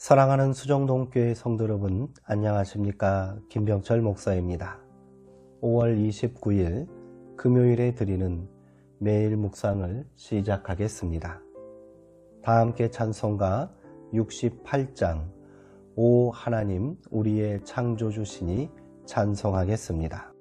사랑하는 수정동교회 성도 여러분, 안녕하십니까? 김병철 목사입니다. 5월 29일 금요일에 드리는 매일 묵상을 시작하겠습니다. 다 함께 찬송가 68장 오 하나님 우리의 창조주시니 찬송하겠습니다.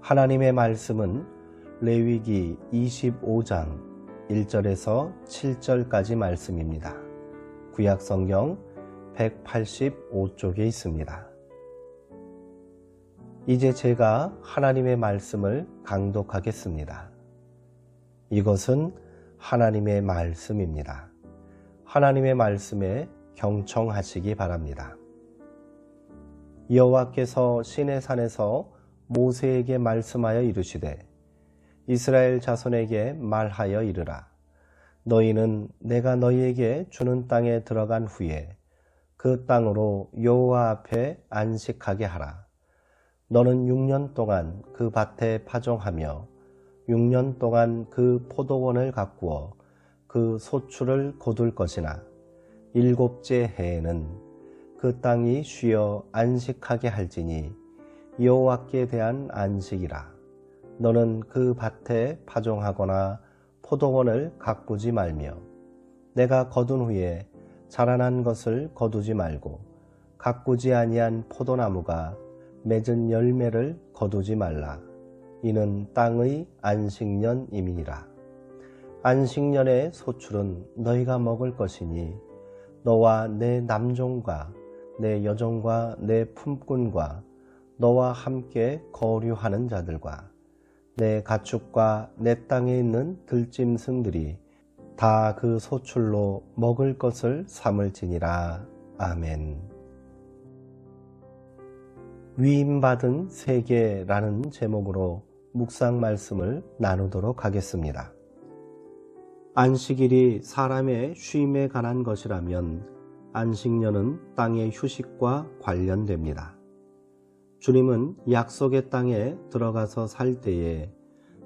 하나님의 말씀은 레위기 25장 1절에서 7절까지 말씀입니다. 구약성경 185쪽에 있습니다. 이제 제가 하나님의 말씀을 강독하겠습니다. 이것은 하나님의 말씀입니다. 하나님의 말씀에 경청하시기 바랍니다. 여호와께서 시내 산에서 모세에게 말씀하여 이르시되 이스라엘 자손에게 말하여 이르라. 너희는 내가 너희에게 주는 땅에 들어간 후에 그 땅으로 여호와 앞에 안식하게 하라. 너는 6년 동안 그 밭에 파종하며 6년 동안 그 포도원을 가꾸어 그 소출을 거둘 것이나 7째 해에는 그 땅이 쉬어 안식하게 할지니 여호와께 대한 안식이라. 너는 그 밭에 파종하거나 포도원을 가꾸지 말며 내가 거둔 후에 자라난 것을 거두지 말고 가꾸지 아니한 포도나무가 맺은 열매를 거두지 말라. 이는 땅의 안식년임이니라. 안식년의 소출은 너희가 먹을 것이니 너와 내 남종과 내 여종과 내 품꾼과 너와 함께 거류하는 자들과 내 가축과 내 땅에 있는 들짐승들이 다 그 소출로 먹을 것을 삼을지니라. 아멘. 위임받은 세계라는 제목으로 묵상 말씀을 나누도록 하겠습니다. 안식일이 사람의 쉼에 관한 것이라면 안식년은 땅의 휴식과 관련됩니다. 주님은 약속의 땅에 들어가서 살 때에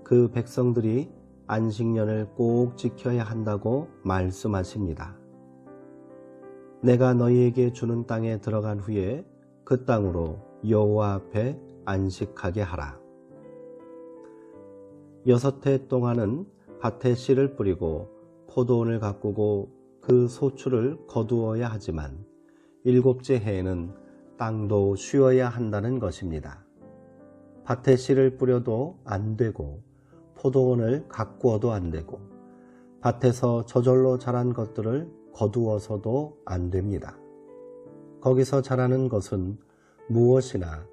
그 백성들이 안식년을 꼭 지켜야 한다고 말씀하십니다. 내가 너희에게 주는 땅에 들어간 후에 그 땅으로 여호와 앞에 안식하게 하라. 6해 동안은 밭에 씨를 뿌리고 포도원을 가꾸고 그 소출을 거두어야 하지만 일곱째 해에는 땅도 쉬어야 한다는 것입니다. 밭에 씨를 뿌려도 안 되고 포도원을 가꾸어도 안 되고 밭에서 저절로 자란 것들을 거두어서도 안 됩니다. 거기서 자라는 것은 무엇이나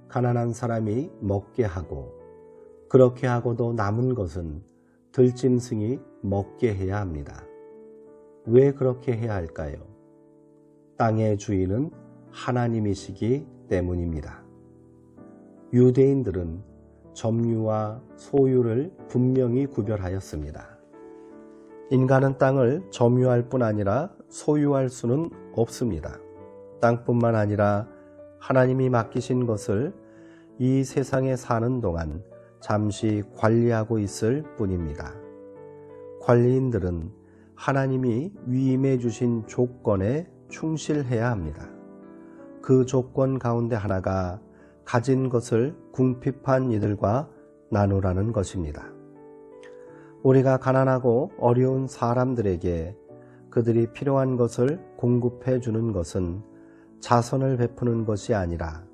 가난한 사람이 먹게 하고 그렇게 하고도 남은 것은 들짐승이 먹게 해야 합니다. 왜 그렇게 해야 할까요? 땅의 주인은 하나님이시기 때문입니다. 유대인들은 점유와 소유를 분명히 구별하였습니다. 인간은 땅을 점유할 뿐 아니라 소유할 수는 없습니다. 땅뿐만 아니라 하나님이 맡기신 것을 이 세상에 사는 동안 잠시 관리하고 있을 뿐입니다. 관리인들은 하나님이 위임해 주신 조건에 충실해야 합니다. 그 조건 가운데 하나가 가진 것을 궁핍한 이들과 나누라는 것입니다. 우리가 가난하고 어려운 사람들에게 그들이 필요한 것을 공급해 주는 것은 자선을 베푸는 것이 아니라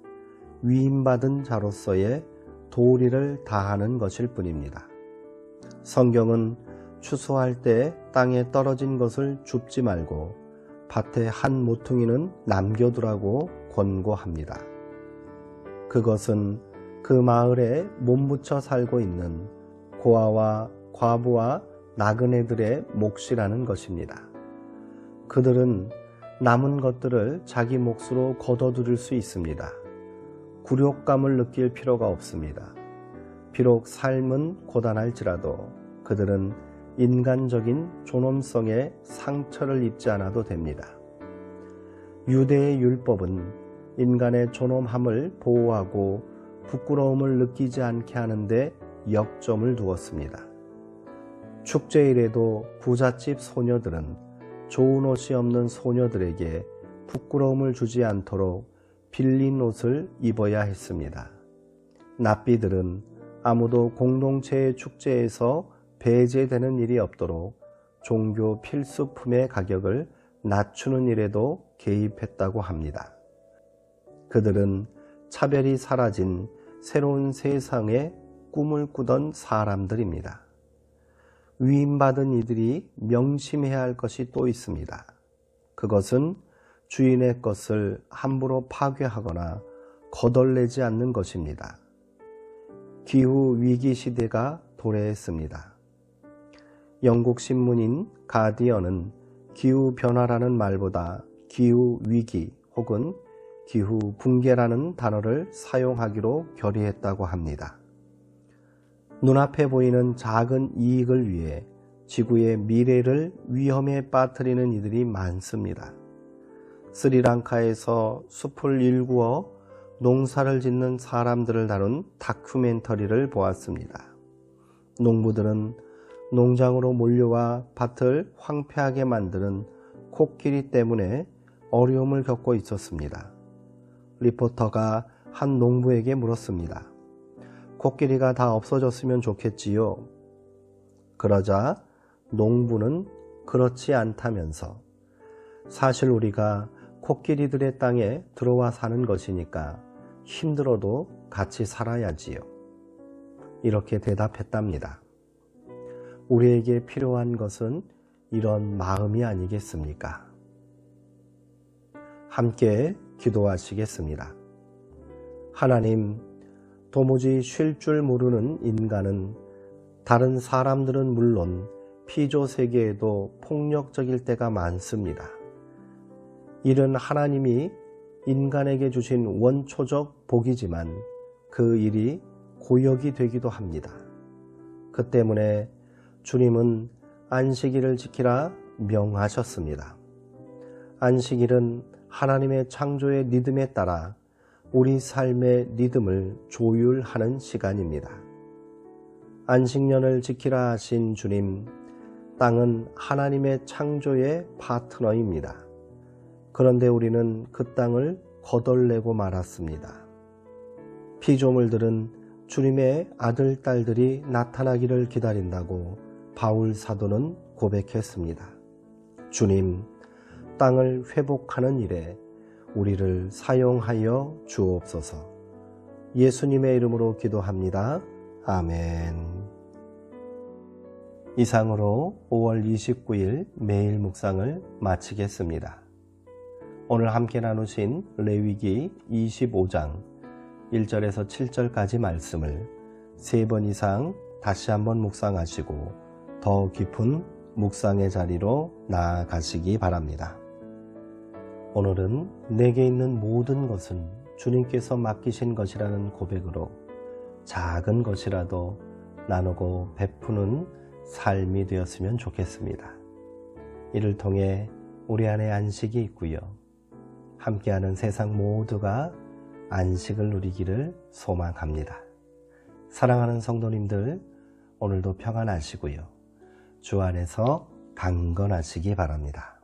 위임받은 자로서의 도리를 다하는 것일 뿐입니다. 성경은 추수할 때 땅에 떨어진 것을 줍지 말고 밭에 한 모퉁이는 남겨두라고 권고합니다. 그것은 그 마을에 몸붙여 살고 있는 고아와 과부와 나그네들의 몫이라는 것입니다. 그들은 남은 것들을 자기 몫으로 거둬들일 수 있습니다. 굴욕감을 느낄 필요가 없습니다. 비록 삶은 고단할지라도 그들은 인간적인 존엄성에 상처를 입지 않아도 됩니다. 유대의 율법은 인간의 존엄함을 보호하고 부끄러움을 느끼지 않게 하는데 역점을 두었습니다. 축제일에도 부잣집 소녀들은 좋은 옷이 없는 소녀들에게 부끄러움을 주지 않도록 빌린 옷을 입어야 했습니다. 납비들은 아무도 공동체의 축제에서 배제되는 일이 없도록 종교 필수품의 가격을 낮추는 일에도 개입했다고 합니다. 그들은 차별이 사라진 새로운 세상의 꿈을 꾸던 사람들입니다. 위임받은 이들이 명심해야 할 것이 또 있습니다. 그것은 주인의 것을 함부로 파괴하거나 거덜내지 않는 것입니다. 기후 위기 시대가 도래했습니다. 영국 신문인 가디언은 기후 변화라는 말보다 기후 위기 혹은 기후 붕괴라는 단어를 사용하기로 결의했다고 합니다. 눈앞에 보이는 작은 이익을 위해 지구의 미래를 위험에 빠뜨리는 이들이 많습니다. 스리랑카에서 숲을 일구어 농사를 짓는 사람들을 다룬 다큐멘터리를 보았습니다. 농부들은 농장으로 몰려와 밭을 황폐하게 만드는 코끼리 때문에 어려움을 겪고 있었습니다. 리포터가 한 농부에게 물었습니다. 코끼리가 다 없어졌으면 좋겠지요. 그러자 농부는 그렇지 않다면서 사실 우리가 코끼리들의 땅에 들어와 사는 것이니까 힘들어도 같이 살아야지요. 이렇게 대답했답니다. 우리에게 필요한 것은 이런 마음이 아니겠습니까? 함께 기도하시겠습니다. 하나님, 도무지 쉴 줄 모르는 인간은 다른 사람들은 물론 피조 세계에도 폭력적일 때가 많습니다. 일은 하나님이 인간에게 주신 원초적 복이지만 그 일이 고역이 되기도 합니다. 그 때문에 주님은 안식일을 지키라 명하셨습니다. 안식일은 하나님의 창조의 리듬에 따라 우리 삶의 리듬을 조율하는 시간입니다. 안식년을 지키라 하신 주님, 땅은 하나님의 창조의 파트너입니다. 그런데 우리는 그 땅을 거덜내고 말았습니다. 피조물들은 주님의 아들, 딸들이 나타나기를 기다린다고 바울 사도는 고백했습니다. 주님, 땅을 회복하는 일에 우리를 사용하여 주옵소서. 예수님의 이름으로 기도합니다. 아멘. 이상으로 5월 29일 매일 묵상을 마치겠습니다. 오늘 함께 나누신 레위기 25장 1절에서 7절까지 말씀을 3번 이상 다시 한번 묵상하시고 더 깊은 묵상의 자리로 나아가시기 바랍니다. 오늘은 내게 있는 모든 것은 주님께서 맡기신 것이라는 고백으로 작은 것이라도 나누고 베푸는 삶이 되었으면 좋겠습니다. 이를 통해 우리 안에 안식이 있고요. 함께하는 세상 모두가 안식을 누리기를 소망합니다. 사랑하는 성도님들, 오늘도 평안하시고요. 주 안에서 강건하시기 바랍니다.